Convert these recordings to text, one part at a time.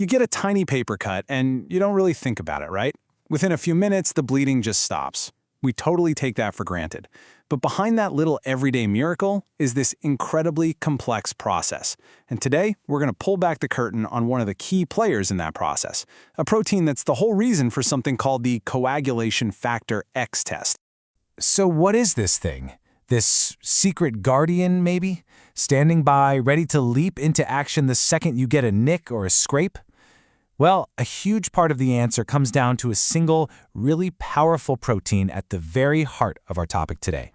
You get a tiny paper cut and you don't really think about it, right? Within a few minutes, the bleeding just stops. We totally take that for granted. But behind that little everyday miracle is this incredibly complex process. And today, we're going to pull back the curtain on one of the key players in that process, a protein that's the whole reason for something called the coagulation factor X test. So what is this thing? This secret guardian, maybe? Standing by, ready to leap into action the second you get a nick or a scrape? Well, a huge part of the answer comes down to a single, really powerful protein at the very heart of our topic today.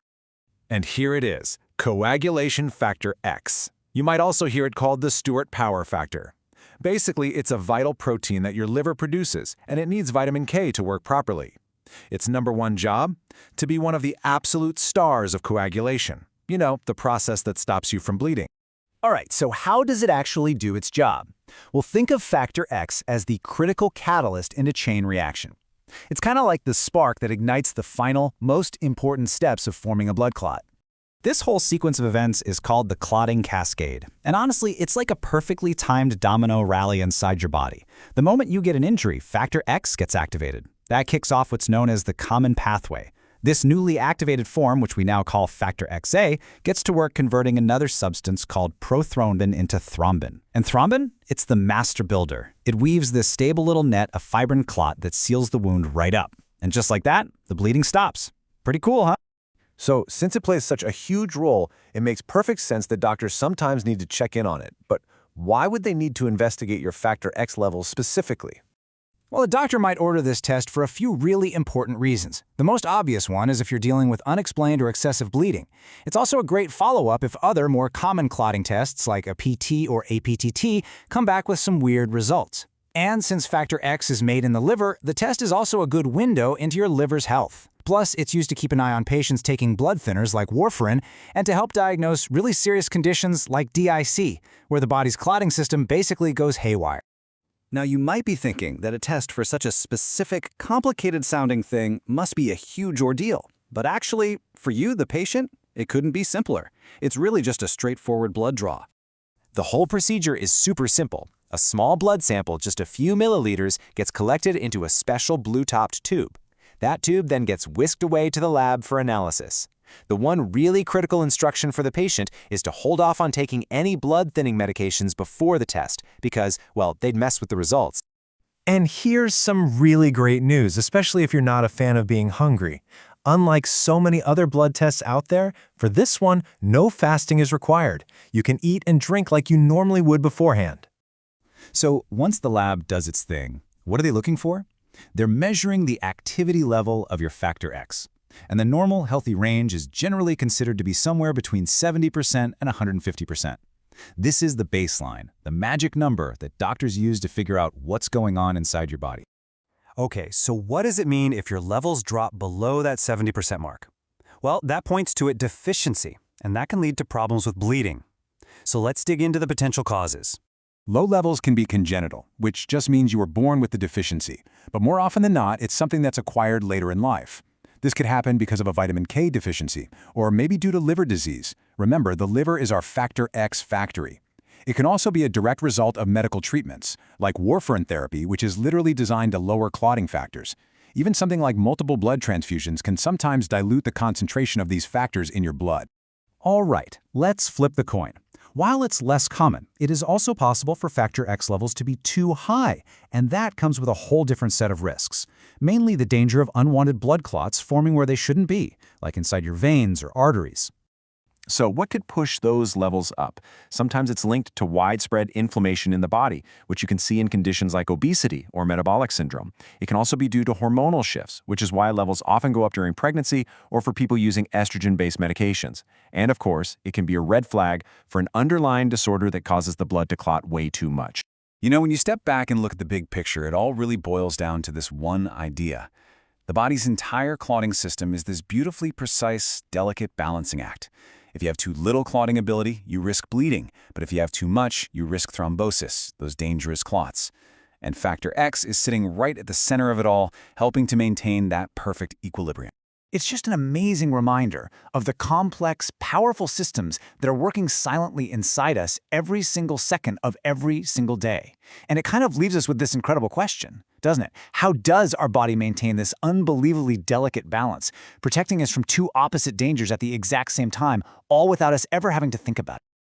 And here it is, coagulation factor X. You might also hear it called the Stewart power factor. Basically, it's a vital protein that your liver produces, and it needs vitamin K to work properly. Its number one job? To be one of the absolute stars of coagulation. You know, the process that stops you from bleeding. All right, so how does it actually do its job? Well, think of factor X as the critical catalyst in a chain reaction. It's kind of like the spark that ignites the final, most important steps of forming a blood clot. This whole sequence of events is called the clotting cascade. And honestly, it's like a perfectly timed domino rally inside your body. The moment you get an injury, factor X gets activated. That kicks off what's known as the common pathway. This newly activated form, which we now call factor XA, gets to work converting another substance called prothrombin into thrombin. And thrombin? It's the master builder. It weaves this stable little net of fibrin clot that seals the wound right up. And just like that, the bleeding stops. Pretty cool, huh? So, since it plays such a huge role, it makes perfect sense that doctors sometimes need to check in on it. But why would they need to investigate your factor X levels specifically? Well, a doctor might order this test for a few really important reasons. The most obvious one is if you're dealing with unexplained or excessive bleeding. It's also a great follow-up if other, more common clotting tests, like a PT or APTT, come back with some weird results. And since factor X is made in the liver, the test is also a good window into your liver's health. Plus, it's used to keep an eye on patients taking blood thinners like warfarin and to help diagnose really serious conditions like DIC, where the body's clotting system basically goes haywire. Now, you might be thinking that a test for such a specific, complicated-sounding thing must be a huge ordeal. But actually, for you, the patient, it couldn't be simpler. It's really just a straightforward blood draw. The whole procedure is super simple. A small blood sample, just a few milliliters, gets collected into a special blue-topped tube. That tube then gets whisked away to the lab for analysis. The one really critical instruction for the patient is to hold off on taking any blood-thinning medications before the test because, well, they'd mess with the results. And here's some really great news, especially if you're not a fan of being hungry. Unlike so many other blood tests out there, for this one, no fasting is required. You can eat and drink like you normally would beforehand. So once the lab does its thing, what are they looking for? They're measuring the activity level of your factor X. And the normal, healthy range is generally considered to be somewhere between 70% and 150%. This is the baseline, the magic number that doctors use to figure out what's going on inside your body. Okay, so what does it mean if your levels drop below that 70% mark? Well, that points to a deficiency, and that can lead to problems with bleeding. So let's dig into the potential causes. Low levels can be congenital, which just means you were born with the deficiency. But more often than not, it's something that's acquired later in life. This could happen because of a vitamin K deficiency, or maybe due to liver disease. Remember, the liver is our factor X factory. It can also be a direct result of medical treatments, like warfarin therapy, which is literally designed to lower clotting factors. Even something like multiple blood transfusions can sometimes dilute the concentration of these factors in your blood. All right, let's flip the coin. While it's less common, it is also possible for factor X levels to be too high, and that comes with a whole different set of risks. Mainly the danger of unwanted blood clots forming where they shouldn't be, like inside your veins or arteries. So what could push those levels up? Sometimes it's linked to widespread inflammation in the body, which you can see in conditions like obesity or metabolic syndrome. It can also be due to hormonal shifts, which is why levels often go up during pregnancy or for people using estrogen-based medications. And of course, it can be a red flag for an underlying disorder that causes the blood to clot way too much. You know, when you step back and look at the big picture, it all really boils down to this one idea. The body's entire clotting system is this beautifully precise, delicate balancing act. If you have too little clotting ability, you risk bleeding, but if you have too much, you risk thrombosis, those dangerous clots. And factor X is sitting right at the center of it all, helping to maintain that perfect equilibrium. It's just an amazing reminder of the complex, powerful systems that are working silently inside us every single second of every single day. And it kind of leaves us with this incredible question, doesn't it? How does our body maintain this unbelievably delicate balance, protecting us from two opposite dangers at the exact same time, all without us ever having to think about it?